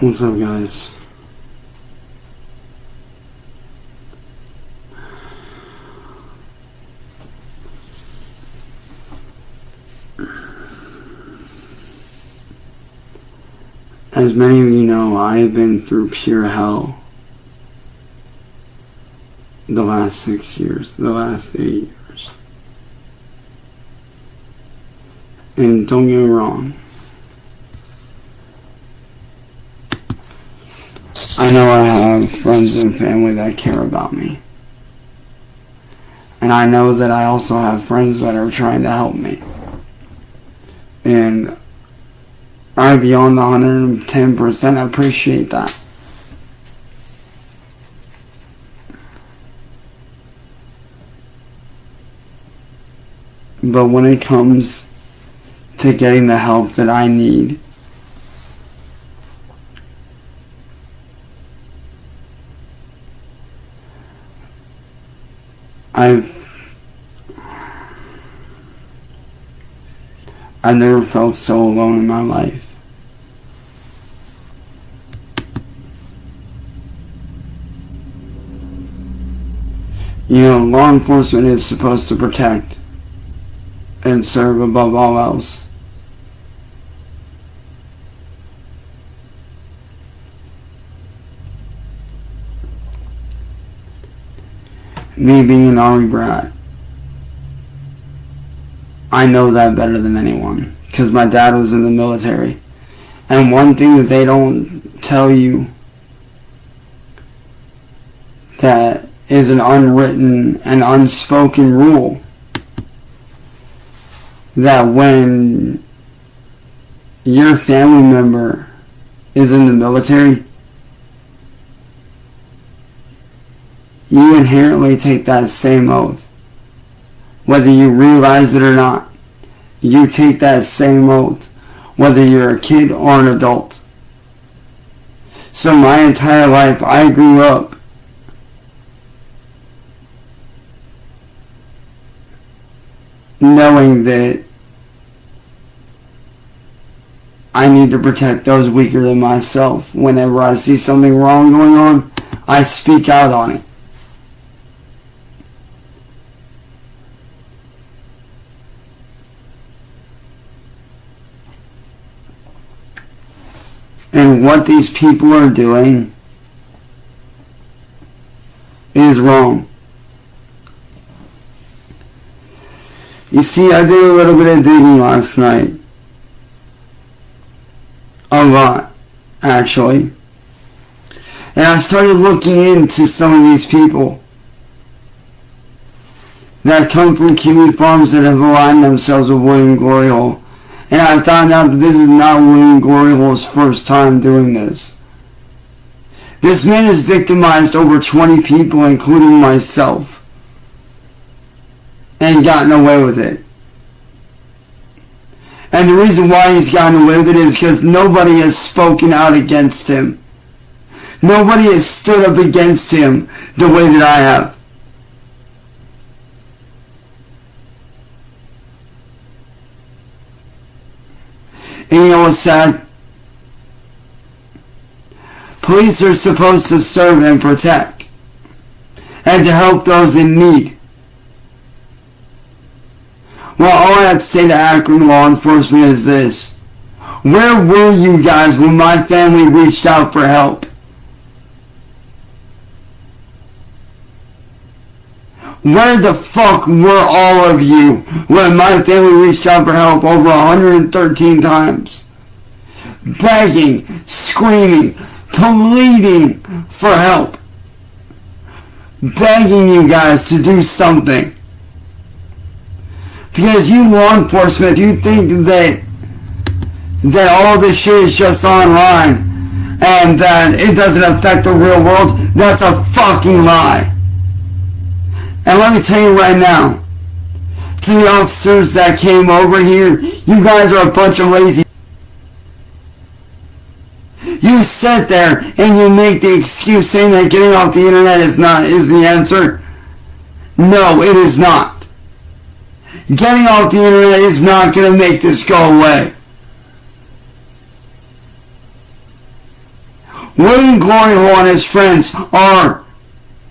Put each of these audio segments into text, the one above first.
What's up, guys? As many of you know, I have been through pure hell the last 6 years, the last 8 years. And don't get me wrong, I know I have friends and family that care about me. And I know that I also have friends that are trying to help me. And I beyond 110% appreciate that. But when it comes to getting the help that I need, I've never felt so alone in my life. You know, law enforcement is supposed to protect and serve above all else. Me being an Army brat, I know that better than anyone, because my dad was in the military. And one thing that they don't tell you that is an unwritten and unspoken rule, that when your family member is in the military, you inherently take that same oath. Whether you realize it or not, you take that same oath, whether you're a kid or an adult. So my entire life, I grew up knowing that I need to protect those weaker than myself. Whenever I see something wrong going on, I speak out on it. And what these people are doing is wrong. You see, I did a little bit of digging last night. A lot, actually. And I started looking into some of these people that come from Kiwi farms that have aligned themselves with William Glory Hole. And I found out that this is not William Glory Hole's first time doing this. This man has victimized over 20 people, including myself, and gotten away with it. And the reason why he's gotten away with it is because nobody has spoken out against him. Nobody has stood up against him the way that I have. And you know what's sad? Police are supposed to serve and protect, and to help those in need. Well, all I have to say to Akron law enforcement is this. Where were you guys when my family reached out for help? Where the fuck were all of you when my family reached out for help over 113 times? Begging, screaming, pleading for help. Begging you guys to do something. Because you law enforcement, you think that all this shit is just online and that it doesn't affect the real world. That's a fucking lie. And let me tell you right now, to the officers that came over here, you guys are a bunch of lazy. You sit there and you make the excuse saying that getting off the internet is the answer. No, it is not. Getting off the internet is not going to make this go away. William Glory Hole and his friends are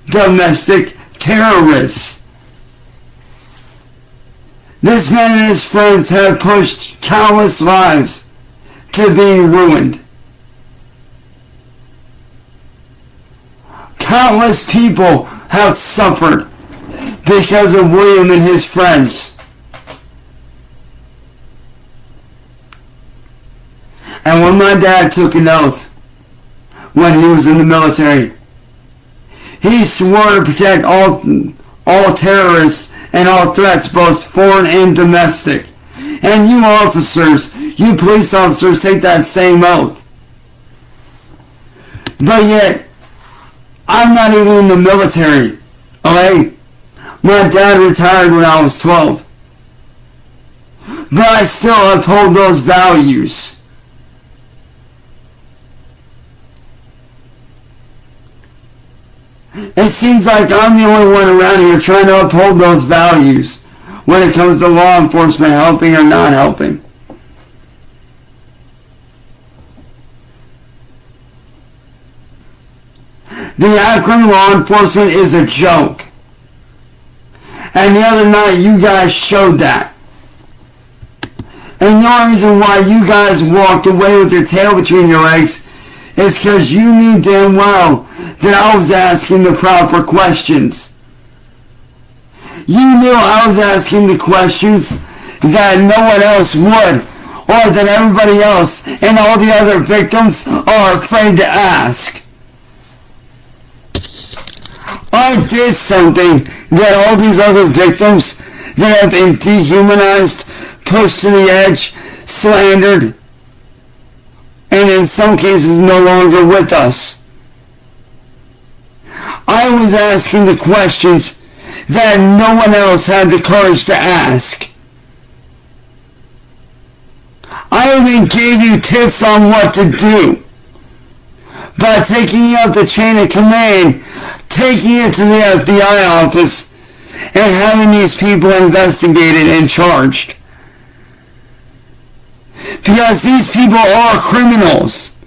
domestic terrorists. This man and his friends have pushed countless lives to be ruined. Countless people have suffered because of William and his friends. And when my dad took an oath when he was in the military, he swore to protect all terrorists and all threats, both foreign and domestic. And you officers, you police officers, take that same oath. But yet, I'm not even in the military, okay? My dad retired when I was 12. But I still uphold those values. It seems like I'm the only one around here trying to uphold those values when it comes to law enforcement helping or not helping. The Akron law enforcement is a joke. And the other night you guys showed that. And the only reason why you guys walked away with your tail between your legs is because you knew damn well that I was asking the proper questions. You knew I was asking the questions that no one else would, or that everybody else and all the other victims are afraid to ask. I did something that all these other victims that have been dehumanized, pushed to the edge, slandered, and in some cases no longer with us. I was asking the questions that no one else had the courage to ask. I even gave you tips on what to do by taking you up the chain of command, taking it to the FBI office, and having these people investigated and charged. Because these people are criminals.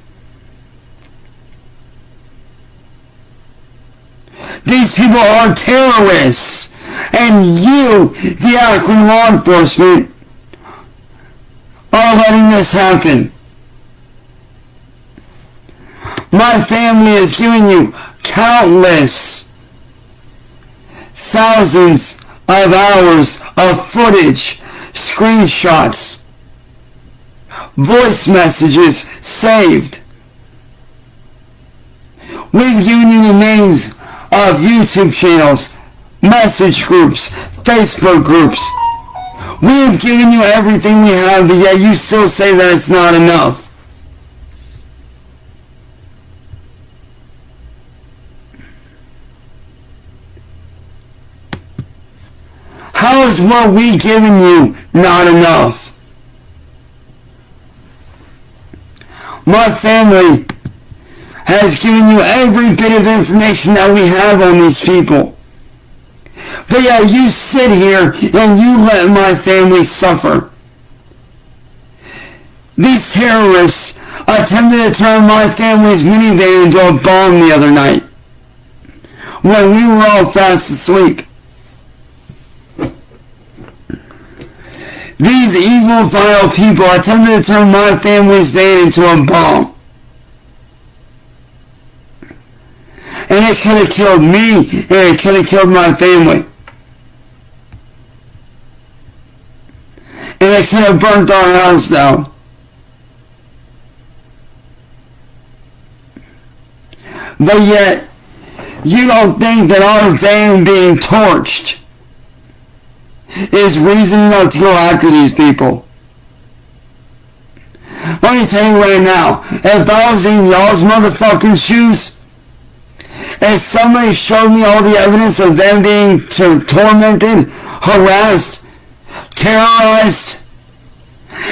These people are terrorists. And you, the Akron law enforcement, are letting this happen. My family has given you countless thousands of hours of footage, screenshots, voice messages saved. We've given you the names of YouTube channels, message groups, Facebook groups. We have given you everything we have, but yet you still say that it's not enough. How is what we given you not enough? My family has given you every bit of information that we have on these people. But yeah, you sit here and you let my family suffer. These terrorists attempted to turn my family's minivan into a bomb the other night when we were all fast asleep. These evil, vile people attempted to turn my family's van into a bomb. And it could have killed me, and it could have killed my family. And it could have burnt our house down. But yet, you don't think that our van being torched is reason enough to go after these people. Let me tell you right now, if I was in y'all's motherfucking shoes, if somebody showed me all the evidence of them being tormented, harassed, terrorized,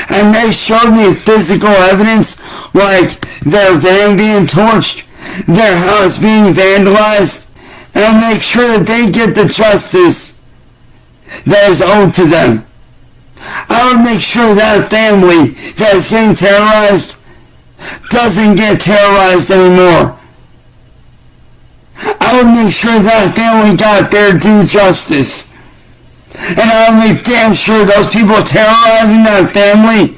and they showed me physical evidence like their van being torched, their house being vandalized, and make sure that they get the justice that is owed to them. I would make sure that family that is getting terrorized doesn't get terrorized anymore. I would make sure that family got their due justice. And I would make damn sure those people terrorizing that family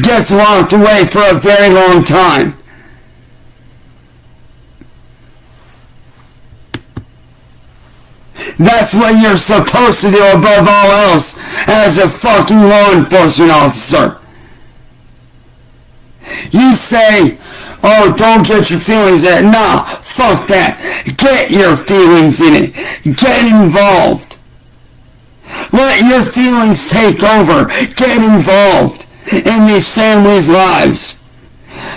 gets locked away for a very long time. That's what you're supposed to do above all else as a fucking law enforcement officer. You say, oh, don't get your feelings in it. Nah, fuck that. Get your feelings in it. Get involved. Let your feelings take over. Get involved in these families' lives.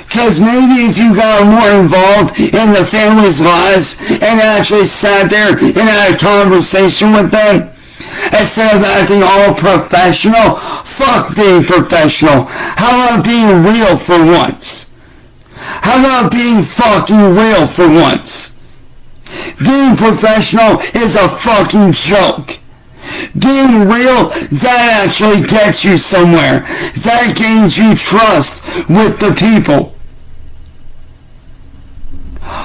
Because maybe if you got more involved in the families' lives and actually sat there and had a conversation with them, instead of acting all professional, fuck being professional. How about being real for once? How about being fucking real for once? Being professional is a fucking joke. Being real, that actually gets you somewhere. That gains you trust with the people.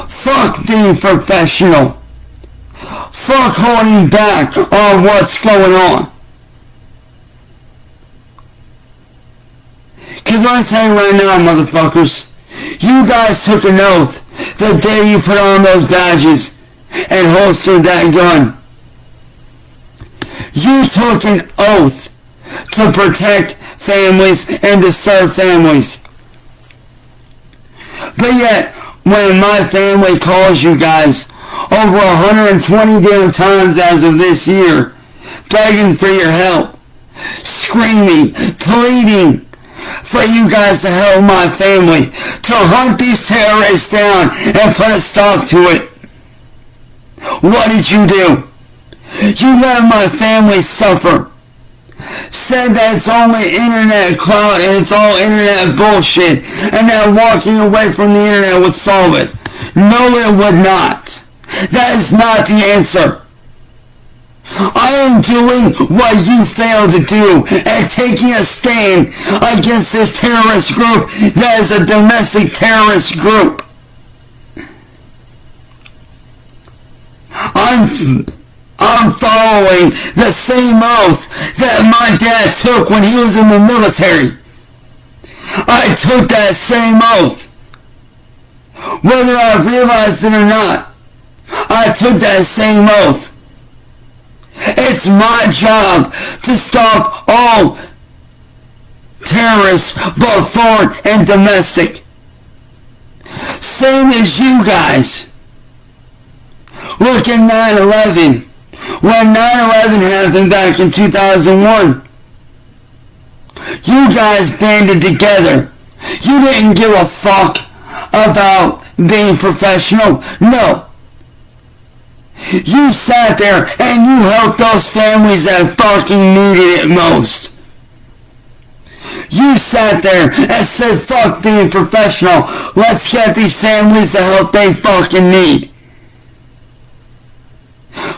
Fuck being professional. Fuck holding back on what's going on. Because I'm telling you right now, motherfuckers, you guys took an oath the day you put on those badges and holstered that gun. You took an oath to protect families and to serve families. But yet, when my family calls you guys over 120 damn times as of this year, begging for your help, screaming, pleading for you guys to help my family, to hunt these terrorists down and put a stop to it, what did you do? You let my family suffer. Said that it's only internet clout and it's all internet bullshit and that walking away from the internet would solve it. No, it would not. That is not the answer. I am doing what you failed to do and taking a stand against this terrorist group that is a domestic terrorist group. I'm following the same oath that my dad took when he was in the military. I took that same oath. Whether I realized it or not, I took that same oath. It's my job to stop all terrorists, both foreign and domestic. Same as you guys. Look at 9/11. When 9/11 happened back in 2001, you guys banded together. You didn't give a fuck about being professional. No. You sat there and you helped those families that fucking needed it most. You sat there and said, fuck being professional. Let's get these families the help they fucking need.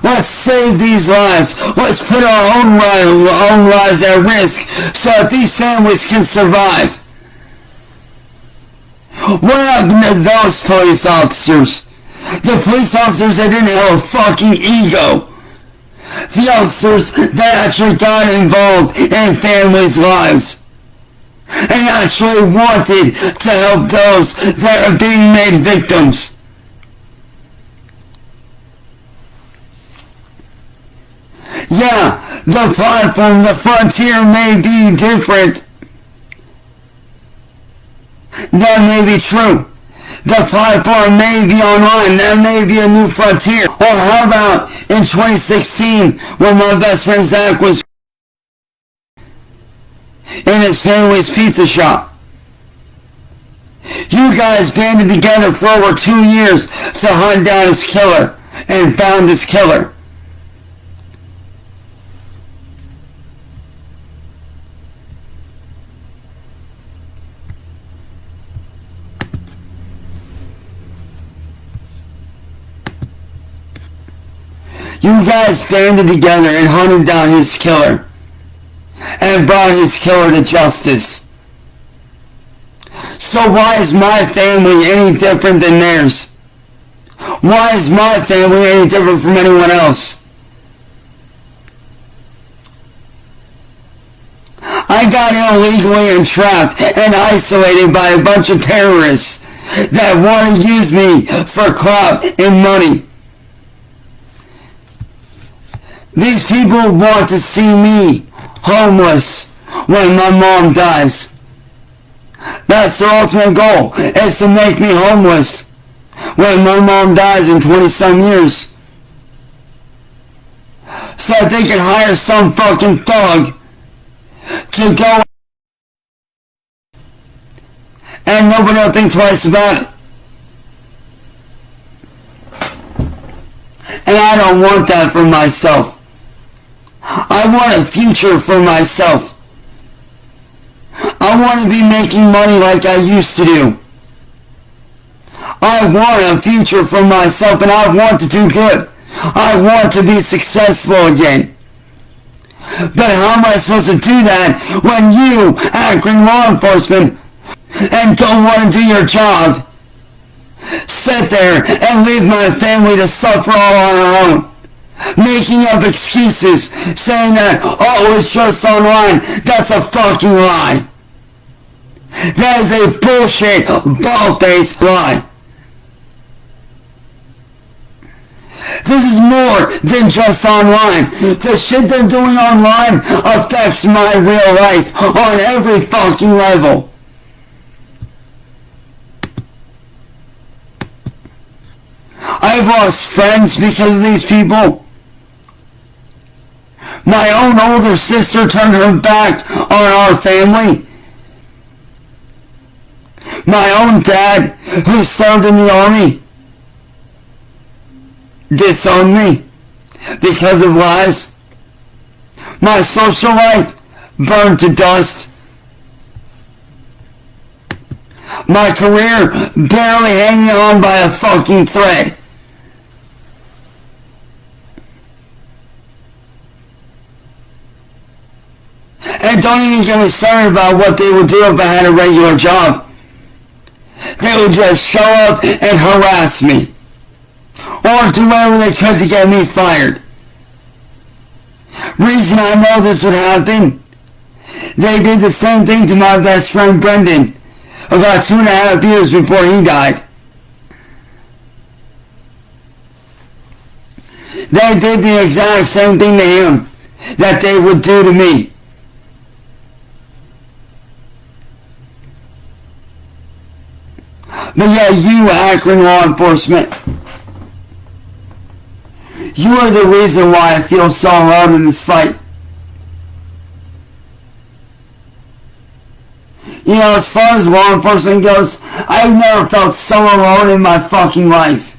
Let's save these lives. Let's put our own lives at risk so that these families can survive. What happened to those police officers? The police officers that didn't have a fucking ego. The officers that actually got involved in families' lives. And actually wanted to help those that are being made victims. Yeah, the platform, the frontier may be different. That may be true. The platform may be online. That may be a new frontier. Or how about in 2016 when my best friend Zach was in his family's pizza shop. You guys banded together for over 2 years to hunt down his killer and found his killer. You guys banded together and hunted down his killer and brought his killer to justice. So why is my family any different than theirs? Why is my family any different from anyone else? I got illegally entrapped and isolated by a bunch of terrorists that want to use me for clout and money. These people want to see me homeless when my mom dies. That's their ultimate goal, is to make me homeless when my mom dies in 20-some years. So that they can hire some fucking thug to go and nobody will think twice about it. And I don't want that for myself. I want a future for myself. I want to be making money like I used to do. I want a future for myself and I want to do good. I want to be successful again. But how am I supposed to do that when you, Akron law enforcement, and don't want to do your job, sit there and leave my family to suffer all on our own? Making up excuses, saying that, oh, it's just online. That's a fucking lie. That is a bullshit, bald-faced lie. This is more than just online. The shit they're doing online affects my real life on every fucking level. I've lost friends because of these people. My own older sister turned her back on our family. My own dad, who served in the army, disowned me because of lies. My social life burned to dust. My career barely hanging on by a fucking thread. And don't even get me started about what they would do if I had a regular job. They would just show up and harass me. Or do whatever they could to get me fired. Reason I know this would happen, they did the same thing to my best friend Brendan about 2.5 years before he died. They did the exact same thing to him that they would do to me. But yeah, you, Akron law enforcement, you are the reason why I feel so alone in this fight. You know, as far as law enforcement goes, I've never felt so alone in my fucking life.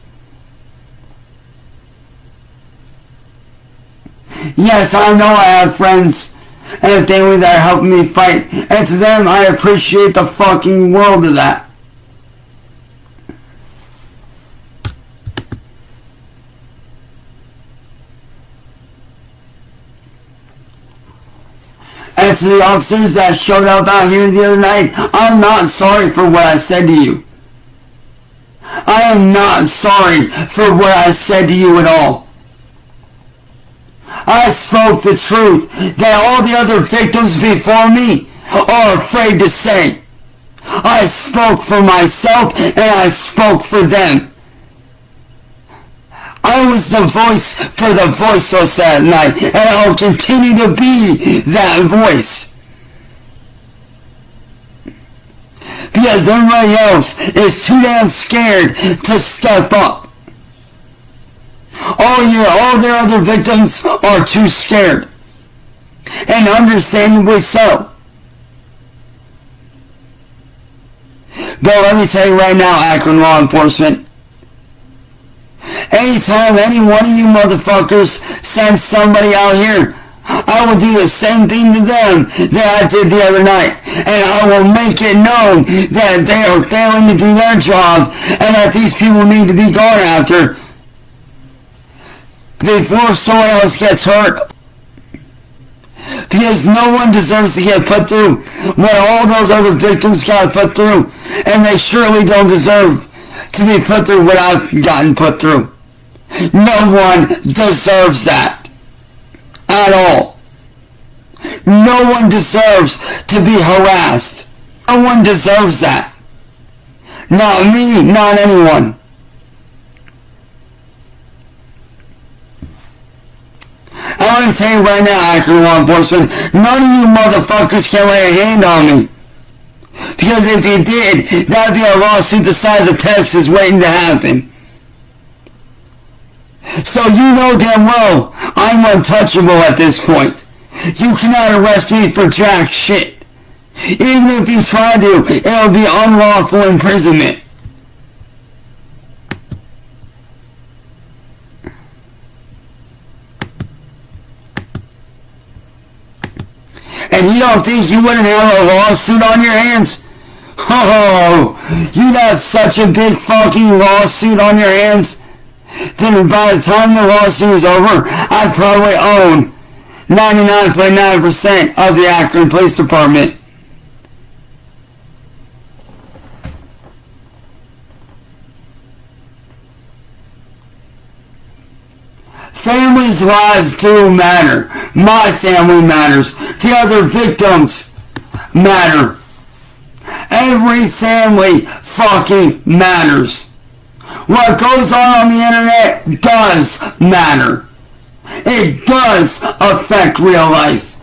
Yes, I know I have friends and family that are helping me fight, and to them I appreciate the fucking world of that. And to the officers that showed up out here the other night, I'm not sorry for what I said to you. I am not sorry for what I said to you at all. I spoke the truth that all the other victims before me are afraid to say. I spoke for myself and I spoke for them. I was the voice for the voiceless that night, and I will continue to be that voice. Because everybody else is too damn scared to step up. All their other victims are too scared. And understandably so. But let me tell you right now, Akron law enforcement, anytime any one of you motherfuckers sends somebody out here, I will do the same thing to them that I did the other night. And I will make it known that they are failing to do their job and that these people need to be gone after before someone else gets hurt. Because no one deserves to get put through what all those other victims got put through. And they surely don't deserve to be put through what I've gotten put through. No one deserves that. At all. No one deserves to be harassed. No one deserves that. Not me, not anyone. I want to tell you right now, acting law enforcement, none of you motherfuckers can lay a hand on me. Because if you did, that'd be a lawsuit the size of Texas waiting to happen. So you know damn well I'm untouchable at this point. You cannot arrest me for jack shit. Even if you try to, it'll be unlawful imprisonment. And you don't think you wouldn't have a lawsuit on your hands? Oh, you'd have such a big fucking lawsuit on your hands. Then by the time the lawsuit is over, I'd probably own 99.9% of the Akron Police Department. Families' lives do matter. My family matters. The other victims matter. Every family fucking matters. What goes on the internet does matter. It does affect real life.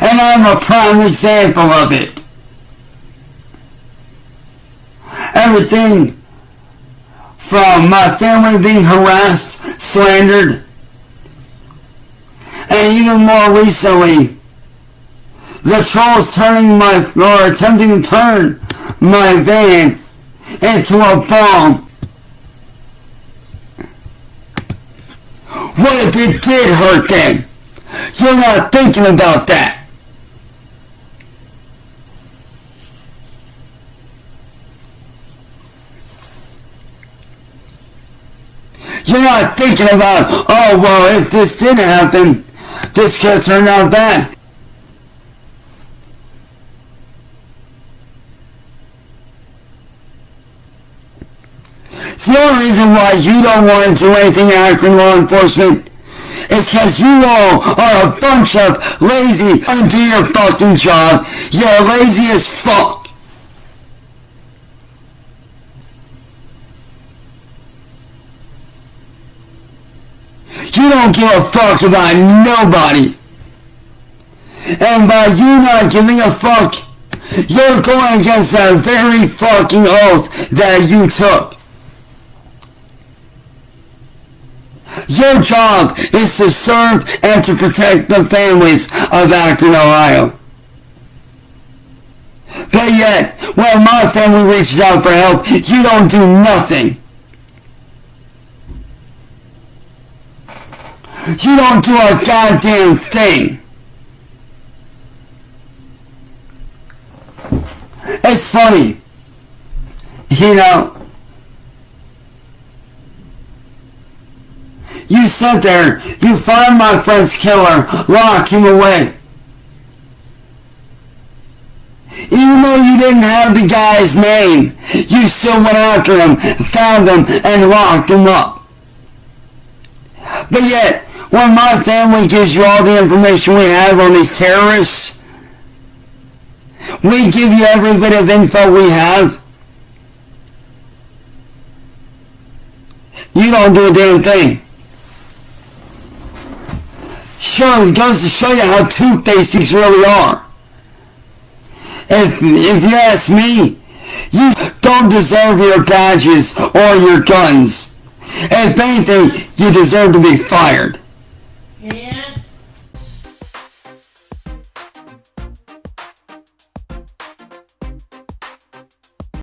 And I'm a prime example of it. Everything from my family being harassed, slandered, and even more recently, the trolls attempting to turn my van into a bomb. What if it did hurt them? You're not thinking about that. You're not thinking about, oh well, if this did happen, this could have turned out bad. The only reason why you don't want to do anything in Akron law enforcement is because you all are a bunch of lazy, undo your fucking job. You're lazy as fuck. You don't give a fuck about nobody. And by you not giving a fuck, you're going against that very fucking oath that you took. Your job is to serve and to protect the families of Akron, Ohio. But yet, when my family reaches out for help, you don't do nothing. You don't do a goddamn thing. It's funny. You know, you sit there, you find my friend's killer, lock him away. Even though you didn't have the guy's name, you still went after him, found him, and locked him up. But yet, when my family gives you all the information we have on these terrorists, we give you every bit of info we have, you don't do a damn thing. Sure, it goes to show you how two-faced these really are. If you ask me, you don't deserve your badges or your guns. If anything, you deserve to be fired.